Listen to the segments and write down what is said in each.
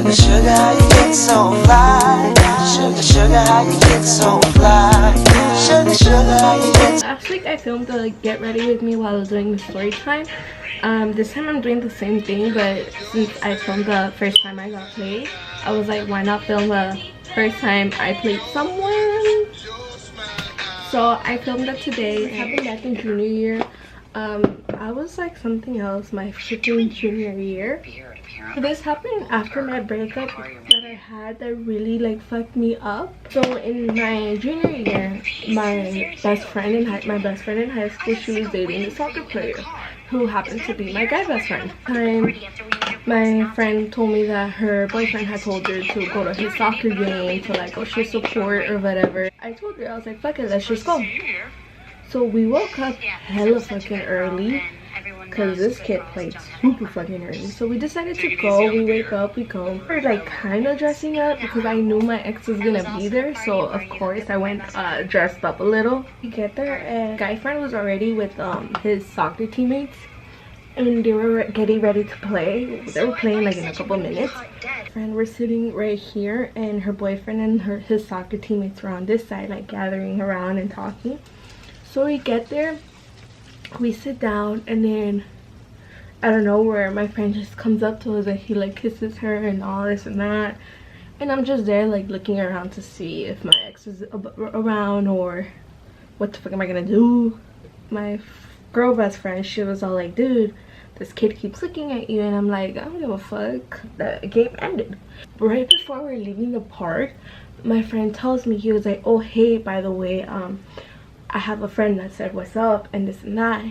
Sugar, sugar, how you get so fly? Sugar, sugar, how you get so fly? Sugar, sugar, how you get. Last week I filmed the get ready with me while I was doing the story time. This time I'm doing the same thing, but since I filmed the first time I got played, I was like, why not film the first time I played someone? So I filmed it today. It happened back in junior year. I was like something else my freaking junior year. This happened after my breakup that I had that really like fucked me up. So in my junior year, my best friend in high school, she was dating a soccer player who happened to be my guy best friend. My friend told me that her boyfriend had told her to go to his soccer game to like go show support or whatever. I told her, I was like, fuck it, let's just go. So we woke up hella fucking early because this kid played super fucking early. So we decided to go. We wake up, we go. We're like kind of dressing up because I knew my ex was gonna be there. So of course I went dressed up a little. We get there and guy friend was already with his soccer teammates. And they were getting ready to play. They were playing like in a couple minutes. And we're sitting right here and her boyfriend and his soccer teammates were on this side like gathering around and talking. So we get there, we sit down, and then I don't know where my friend just comes up to us and he like kisses her and all this and that. And I'm just there like looking around to see if my ex is around or what the fuck am I gonna do. My girl best friend, she was all like, dude, this kid keeps looking at you. And I'm like, I don't give a fuck. The game ended. Right before we're leaving the park, my friend tells me, he was like, oh hey, by the way, I have a friend that said what's up and this and that.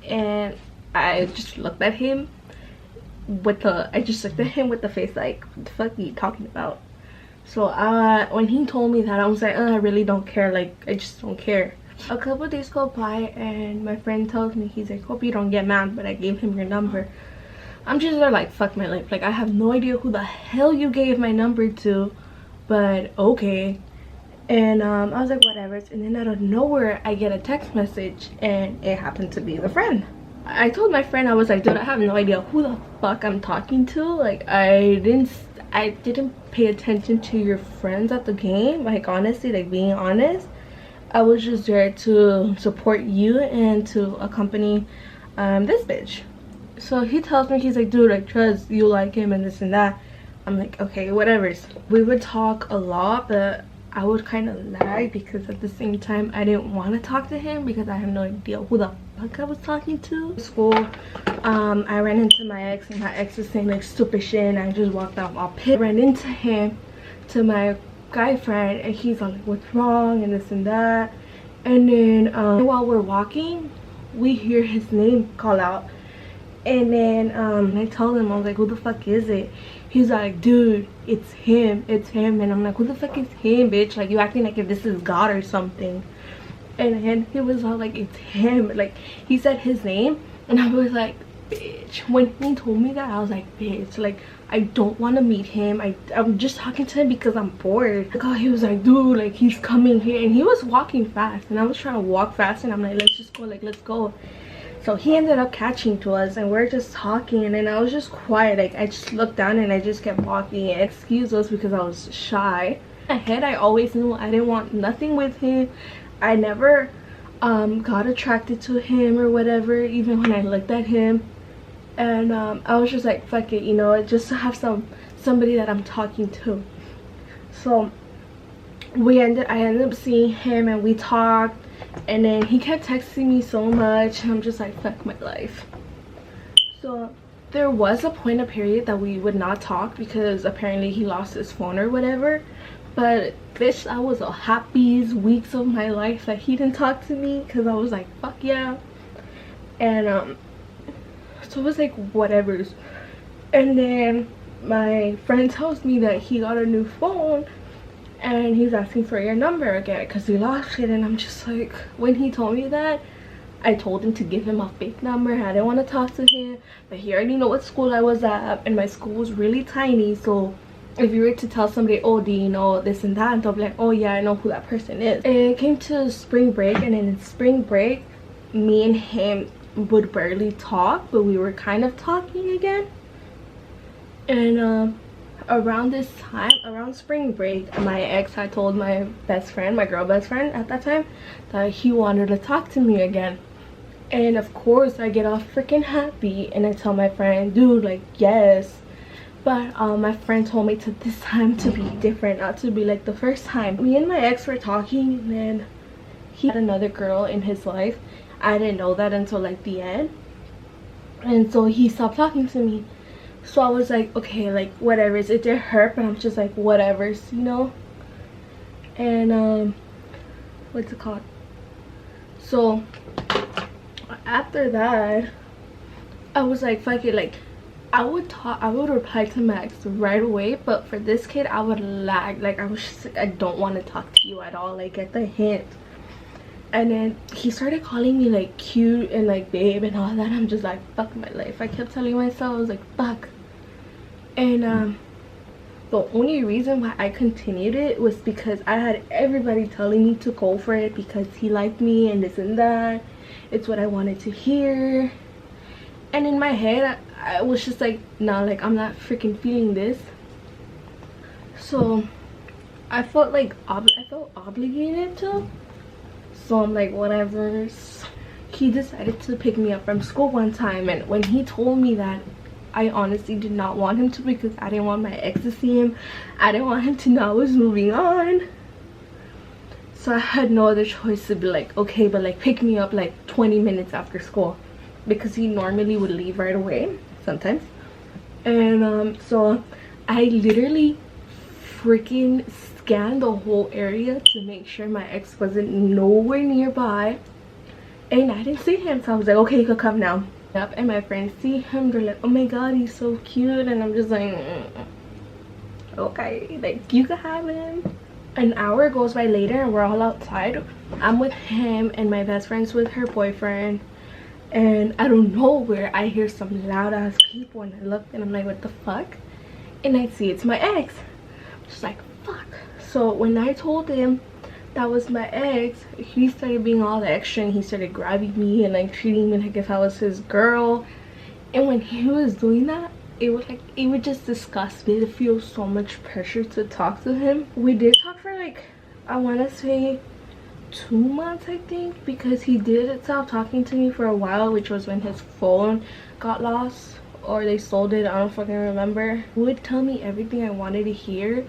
And I just looked at him with the face like, what the fuck are you talking about? So when he told me that, I was like, I really don't care, like I just don't care. A couple of days go by and my friend tells me, he's like, hope you don't get mad, but I gave him your number. I'm just there like, fuck my life, like I have no idea who the hell you gave my number to, but okay. And I was like, whatever. And then out of nowhere I get a text message and it happened to be the friend. I told my friend, I was like, dude, I have no idea who the fuck I'm talking to. Like I didn't pay attention to your friends at the game, like honestly, like being honest. I was just there to support you and to accompany this bitch. So he tells me, he's like, dude, I trust you, like him and this and that. I'm like, okay, whatever. We would talk a lot, but I would kind of lag because at the same time I didn't want to talk to him because I have no idea who the fuck I was talking to. School, I ran into my ex and my ex was saying like stupid shit and I just walked out all pissed. I ran into him, to my guy friend, and he's like, what's wrong and this and that. And then while we're walking, we hear his name call out. And then I told him, I was like, who the fuck is it? He's like, dude, it's him. And I'm like, who the fuck is him, bitch? Like, you acting like if this is God or something. And then he was all like, it's him. Like, he said his name and I was like, bitch. When he told me that, I was like, bitch, like I don't want to meet him. I'm just talking to him because I'm bored. Like, oh, he was like, dude, like he's coming here, and he was walking fast and I was trying to walk fast and I'm like, let's just go, like let's go. So he ended up catching to us and we're just talking, and then I was just quiet. Like I just looked down and I just kept walking and excused us because I was shy. In my head I always knew I didn't want nothing with him. I never got attracted to him or whatever, even when I looked at him. And I was just like, fuck it, you know, just to have somebody that I'm talking to. So I ended up seeing him and we talked. And then he kept texting me so much and I'm just like, fuck my life. So there was a period that we would not talk because apparently he lost his phone or whatever. But bitch, I was the happiest weeks of my life that he didn't talk to me because I was like, fuck yeah. And so it was like whatever. And then my friend tells me that he got a new phone and he's asking for your number again because he lost it. And I'm just like, when he told me that, I told him to give him a fake number. I didn't want to talk to him, but he already know what school I was at, and my school was really tiny. So if you were to tell somebody, oh, do you know this and that, and they'll be like, oh yeah, I know who that person is. It came to spring break, and in spring break me and him would barely talk, but we were kind of talking again. And around this time, around spring break, my ex had told my best friend, my girl best friend at that time, that he wanted to talk to me again. And of course I get all freaking happy and I tell my friend, dude, like, yes. But my friend told me to this time to be different, not to be like the first time. Me and my ex were talking, and then he had another girl in his life. I didn't know that until like the end, and so he stopped talking to me. So I was like, okay, like whatever, it did hurt, but I'm just like whatever's, you know. And what's it called, so after that I was like, fuck it, like I would reply to Max right away, but for this kid I would lag. Like I was just like, I don't want to talk to you at all, like get the hint. And then he started calling me like cute and like babe and all that. I'm just like, fuck my life. I kept telling myself, I was like, fuck. And the only reason why I continued it was because I had everybody telling me to go for it because he liked me and this and that. It's what I wanted to hear. And in my head I was just like, nah, like I'm not freaking feeling this. So I felt like I felt obligated to. So I'm like, whatever. He decided to pick me up from school one time, and when he told me that, I honestly did not want him to, because I didn't want my ex to see him. I didn't want him to know I was moving on. So I had no other choice to be like, okay, but like pick me up like 20 minutes after school, because he normally would leave right away sometimes. And so I literally freaking scanned the whole area to make sure my ex wasn't nowhere nearby, and I didn't see him. So I was like, okay, you could come now. Yep. And my friends see him, they're like, oh my god, he's so cute. And I'm just like, okay, like you could have him. An hour goes by later and we're all outside. I'm with him and my best friend's with her boyfriend, and I don't know where I hear some loud ass people, and I look and I'm like, what the fuck? And I see it's my ex. I'm just like, fuck. So when I told him that was my ex, he started being all extra and he started grabbing me and like treating me like if I was his girl. And when he was doing that, it would just disgust me to feel so much pressure to talk to him. We did talk for like, I want to say 2 months, I think, because he did stop talking to me for a while, which was when his phone got lost or they sold it. I don't fucking remember. He would tell me everything I wanted to hear,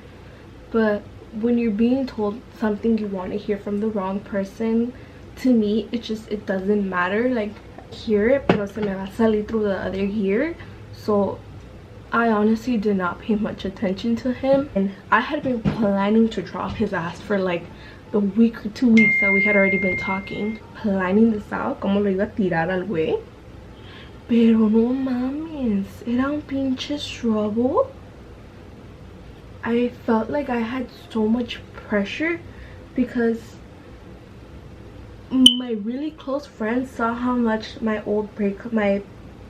but when you're being told something you want to hear from the wrong person, to me it doesn't matter. Like, hear it, pero se me va a salir through the other ear. So I honestly did not pay much attention to him, and I had been planning to drop his ass for like the week or 2 weeks that we had already been talking, planning this out, como lo iba a tirar al güey. Pero no mames, era un pinche struggle. I felt like I had so much pressure because my really close friends saw how much my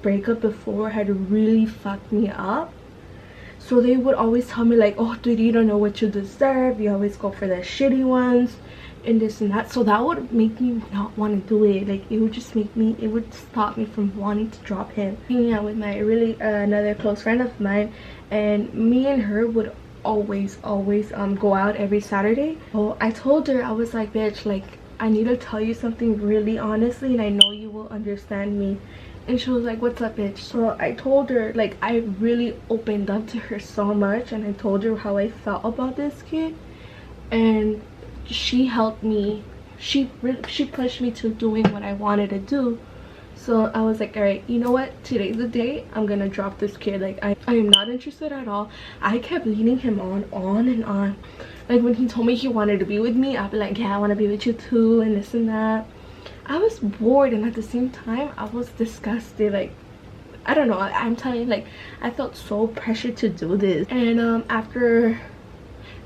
breakup before had really fucked me up. So they would always tell me like, oh dude, you don't know what you deserve, you always go for the shitty ones and this and that. So that would make me not want to do it. Like, it would just make me, it would stop me from wanting to drop him. Hanging out with my really another close friend of mine, and me and her would always go out every Saturday. So I told her, I was like, bitch, like I need to tell you something really honestly, and I know you will understand me. And she was like, what's up, bitch? So I told her, like, I really opened up to her so much, and I told her how I felt about this kid, and she helped me. She pushed me to doing what I wanted to do. So I was like, all right, you know what, today's the day I'm gonna drop this kid. Like, I am not interested at all. I kept leading him on and on. Like, when he told me he wanted to be with me, I'd be like, yeah, I want to be with you too, and this and that. I was bored, and at the same time I was disgusted. Like, I don't know, I'm telling you, like, I felt so pressured to do this. And after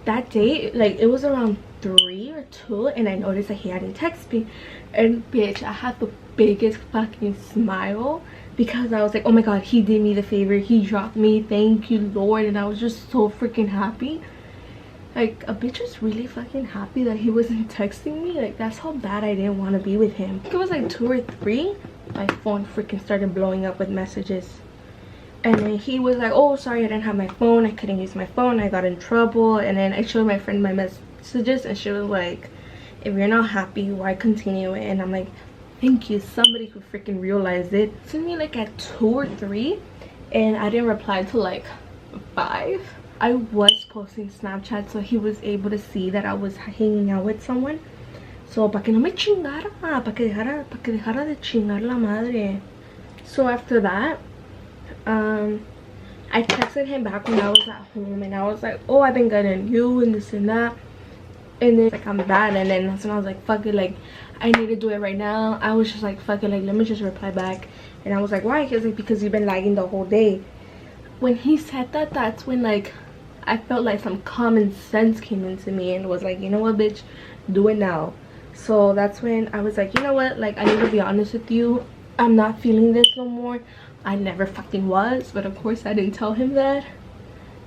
that day, like, it was around 3 or 2, and I noticed that he hadn't texted me, and bitch, I had the biggest fucking smile, because I was like, oh my god, he did me the favor, he dropped me, thank you Lord. And I was just so freaking happy. Like, a bitch was really fucking happy that he wasn't texting me. Like, that's how bad I didn't want to be with him. It was like 2 or 3, my phone freaking started blowing up with messages. And then he was like, oh sorry, I didn't have my phone, I couldn't use my phone, I got in trouble. And then I showed my friend my messages and she was like, if you're not happy, why continue it? And I'm like, thank you, somebody who freaking realized it. It sent me like at 2 or 3 and I didn't reply till like 5. I was posting Snapchat so he was able to see that I was hanging out with someone. So para que no me chingara, para que dejara de chingar la madre. So after that, I texted him back when I was at home and I was like, oh, I've been good and you and this and that. And then like I'm bad, and then that's when I was like, fuck it, like I need to do it right now. I was just like, fuck it, like let me just reply back. And I was like, why? He was like, because you've been lagging the whole day. When he said that, that's when like I felt like some common sense came into me and was like, you know what, bitch, do it now. So that's when I was like, you know what, like I need to be honest with you, I'm not feeling this no more. I never fucking was, but of course I didn't tell him that.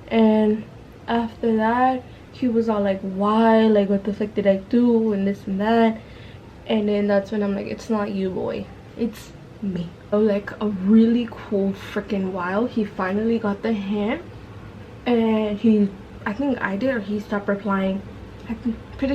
And after that, he was all like, why, like what the fuck did I do and this and that. And then that's when I'm like, it's not you, boy, it's me. So like a really cool freaking while, he finally got the hint, and I think I did, or he stopped replying. I'm pretty sure